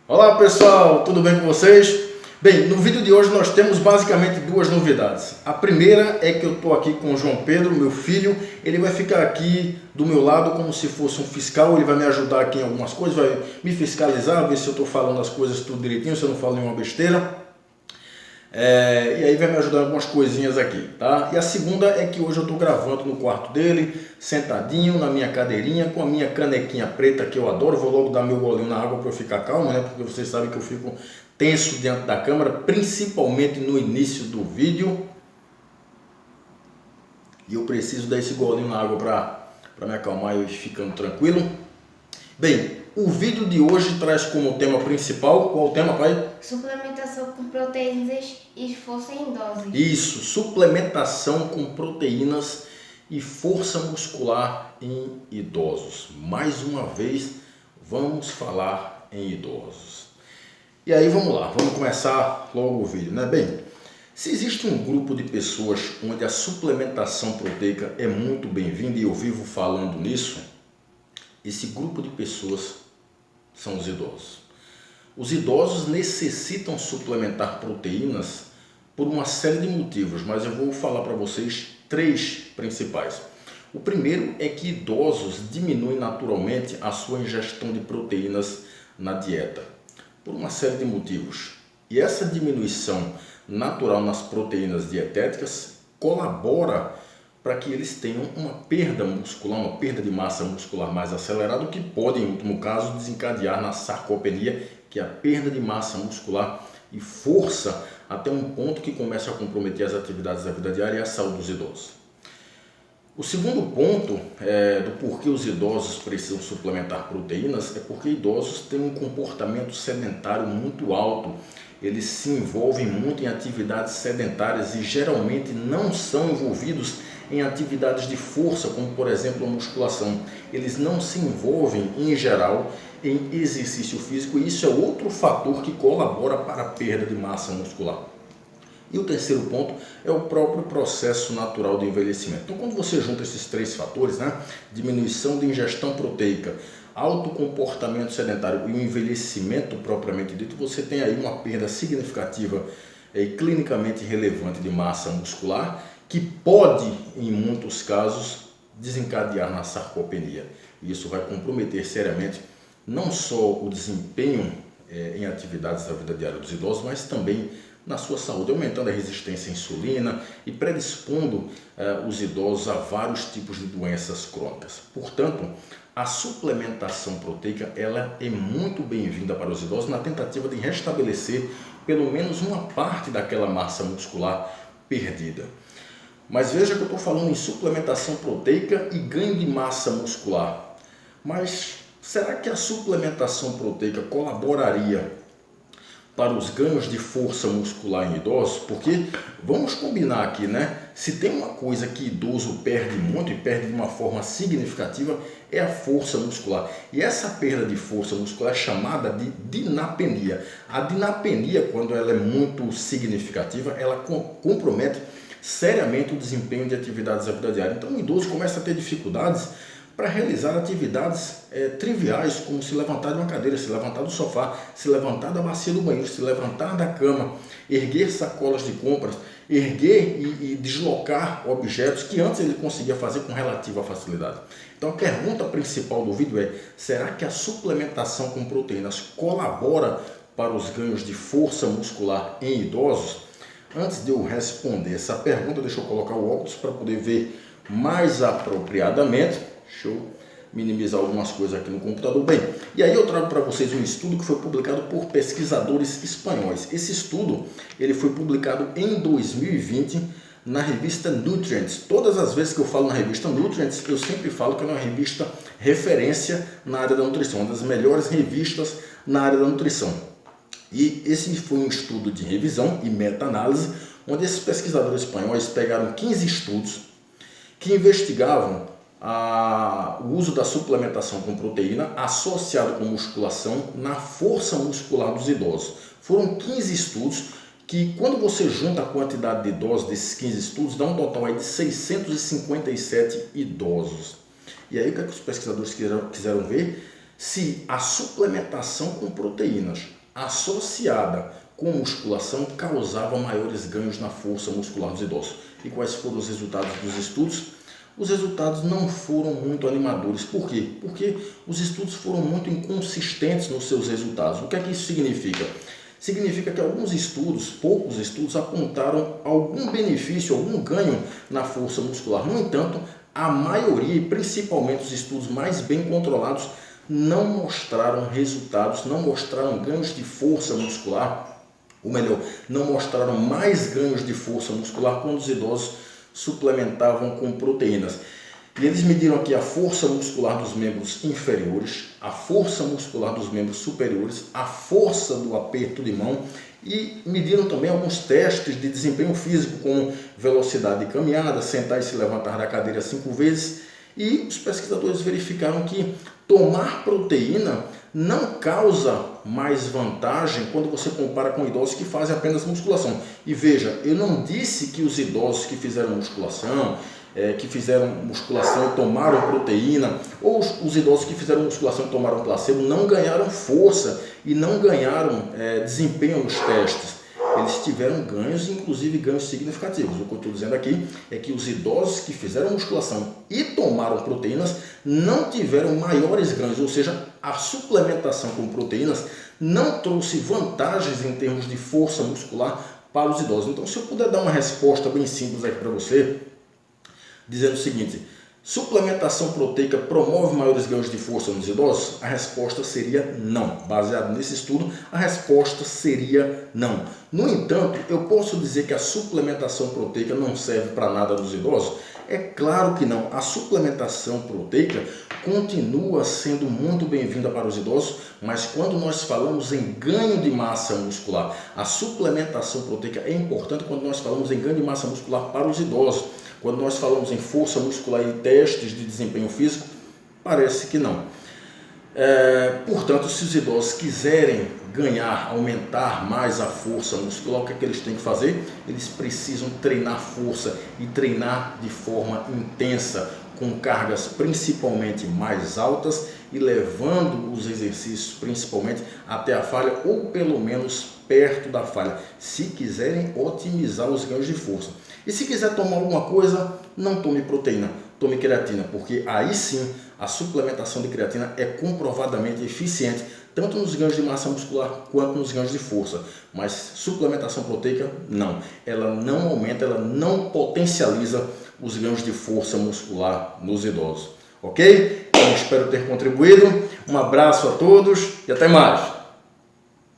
Olá pessoal, tudo bem com vocês? Bem, no vídeo de hoje nós temos basicamente duas novidades. A primeira é que eu estou aqui com o João Pedro, meu filho. Ele vai ficar aqui do meu lado como se fosse um fiscal. Ele vai me ajudar aqui em algumas coisas, vai me fiscalizar, ver se eu estou falando as coisas tudo direitinho, se eu não falo nenhuma besteira. E aí vai me ajudar em algumas coisinhas aqui, tá? E a segunda é que hoje eu estou gravando no quarto dele, sentadinho na minha cadeirinha, com a minha canequinha preta que eu adoro. Vou logo dar meu golinho na água para eu ficar calmo, né? Porque vocês sabem que eu fico tenso diante da câmera, principalmente no início do vídeo. E eu preciso dar esse golinho na água para me acalmar e eu ir ficando tranquilo. Bem, o vídeo de hoje traz como tema principal, qual o tema, pai? Suplementação com proteínas e força em doses. Isso, suplementação com proteínas e força muscular em idosos. Mais uma vez, vamos falar em idosos. E aí vamos lá, vamos começar logo o vídeo, né? Bem, se existe um grupo de pessoas onde a suplementação proteica é muito bem-vinda e eu vivo falando nisso, esse grupo de pessoas são os idosos. Os idosos necessitam suplementar proteínas por uma série de motivos, mas eu vou falar para vocês três principais. O primeiro é que idosos diminuem naturalmente a sua ingestão de proteínas na dieta, por uma série de motivos. E essa diminuição natural nas proteínas dietéticas colabora para que eles tenham uma perda muscular, uma perda de massa muscular mais acelerada, o que pode, em último caso, desencadear na sarcopenia, que é a perda de massa muscular e força até um ponto que começa a comprometer as atividades da vida diária e a saúde dos idosos. O segundo ponto do porquê os idosos precisam suplementar proteínas é porque idosos têm um comportamento sedentário muito alto. Eles se envolvem muito em atividades sedentárias e geralmente não são envolvidos em atividades de força, como por exemplo a musculação. Eles não se envolvem em geral em exercício físico e isso é outro fator que colabora para a perda de massa muscular. E o terceiro ponto é o próprio processo natural de envelhecimento. Então, quando você junta esses três fatores, né, diminuição de ingestão proteica, alto comportamento sedentário e o envelhecimento propriamente dito, você tem aí uma perda significativa e clinicamente relevante de massa muscular que pode, em muitos casos, desencadear na sarcopenia. E isso vai comprometer seriamente não só o desempenho em atividades da vida diária dos idosos, mas também na sua saúde, aumentando a resistência à insulina e predispondo os idosos a vários tipos de doenças crônicas. Portanto, a suplementação proteica ela é muito bem-vinda para os idosos na tentativa de restabelecer pelo menos uma parte daquela massa muscular perdida. Mas veja que eu estou falando em suplementação proteica e ganho de massa muscular. Mas será que a suplementação proteica colaboraria para os ganhos de força muscular em idosos? Porque vamos combinar aqui, né? Se tem uma coisa que idoso perde muito e perde de uma forma significativa é a força muscular. E essa perda de força muscular é chamada de dinapenia. A dinapenia, quando ela é muito significativa, ela compromete seriamente o desempenho de atividades da vida diária. Então o idoso começa a ter dificuldades para realizar atividades triviais, como se levantar de uma cadeira, se levantar do sofá, se levantar da bacia do banheiro, se levantar da cama, erguer sacolas de compras, erguer e deslocar objetos que antes ele conseguia fazer com relativa facilidade. Então a pergunta principal do vídeo é: será que a suplementação com proteínas colabora para os ganhos de força muscular em idosos? Antes de eu responder essa pergunta, deixa eu colocar o óculos para poder ver mais apropriadamente. Deixa eu minimizar algumas coisas aqui no computador. Bem, e aí eu trago para vocês um estudo que foi publicado por pesquisadores espanhóis. Esse estudo ele foi publicado em 2020 na revista Nutrients. Todas as vezes que eu falo na revista Nutrients, eu sempre falo que é uma revista referência na área da nutrição, uma das melhores revistas na área da nutrição. E esse foi um estudo de revisão e meta-análise, onde esses pesquisadores espanhóis pegaram 15 estudos que investigavam o uso da suplementação com proteína associado com musculação na força muscular dos idosos. Foram 15 estudos que, quando você junta a quantidade de idosos desses 15 estudos, dá um total aí de 657 idosos. E aí o que os pesquisadores quiseram ver? se a suplementação com proteínas associada com musculação causava maiores ganhos na força muscular dos idosos. E quais foram os resultados dos estudos? Os resultados não foram muito animadores. Por quê? Porque os estudos foram muito inconsistentes nos seus resultados. O que é que isso significa? Significa que alguns estudos, poucos estudos, apontaram algum benefício, algum ganho na força muscular. No entanto, a maioria, principalmente os estudos mais bem controlados, não mostraram resultados, não mostraram ganhos de força muscular, ou melhor, não mostraram mais ganhos de força muscular quando os idosos suplementavam com proteínas. E eles mediram aqui a força muscular dos membros inferiores, a força muscular dos membros superiores, a força do aperto de mão e mediram também alguns testes de desempenho físico, como velocidade de caminhada, sentar e se levantar da cadeira 5 vezes. E os pesquisadores verificaram que tomar proteína não causa mais vantagem quando você compara com idosos que fazem apenas musculação. E veja, eu não disse que os idosos que fizeram musculação e tomaram proteína, ou os idosos que fizeram musculação e tomaram placebo não ganharam força e não ganharam desempenho nos testes. Eles tiveram ganhos, inclusive ganhos significativos. O que eu estou dizendo aqui é que os idosos que fizeram musculação e tomaram proteínas não tiveram maiores ganhos, ou seja, a suplementação com proteínas não trouxe vantagens em termos de força muscular para os idosos. Então, se eu puder dar uma resposta bem simples aqui para você, dizendo o seguinte: suplementação proteica promove maiores ganhos de força nos idosos? A resposta seria não. Baseado nesse estudo, a resposta seria não. No entanto, eu posso dizer que a suplementação proteica não serve para nada nos idosos? É claro que não. A suplementação proteica continua sendo muito bem-vinda para os idosos, mas quando nós falamos em ganho de massa muscular, a suplementação proteica é importante quando nós falamos em ganho de massa muscular para os idosos. Quando nós falamos em força muscular e testes de desempenho físico, parece que não. Portanto, se os idosos quiserem ganhar, aumentar mais a força muscular, o que é que eles têm que fazer? Eles precisam treinar força e treinar de forma intensa, com cargas principalmente mais altas e levando os exercícios principalmente até a falha ou pelo menos perto da falha, se quiserem otimizar os ganhos de força. E se quiser tomar alguma coisa, não tome proteína, tome creatina, porque aí sim a suplementação de creatina é comprovadamente eficiente, tanto nos ganhos de massa muscular quanto nos ganhos de força. Mas suplementação proteica, não. Ela não aumenta, ela não potencializa os ganhos de força muscular nos idosos. Ok? Então, espero ter contribuído. Um abraço a todos e até mais!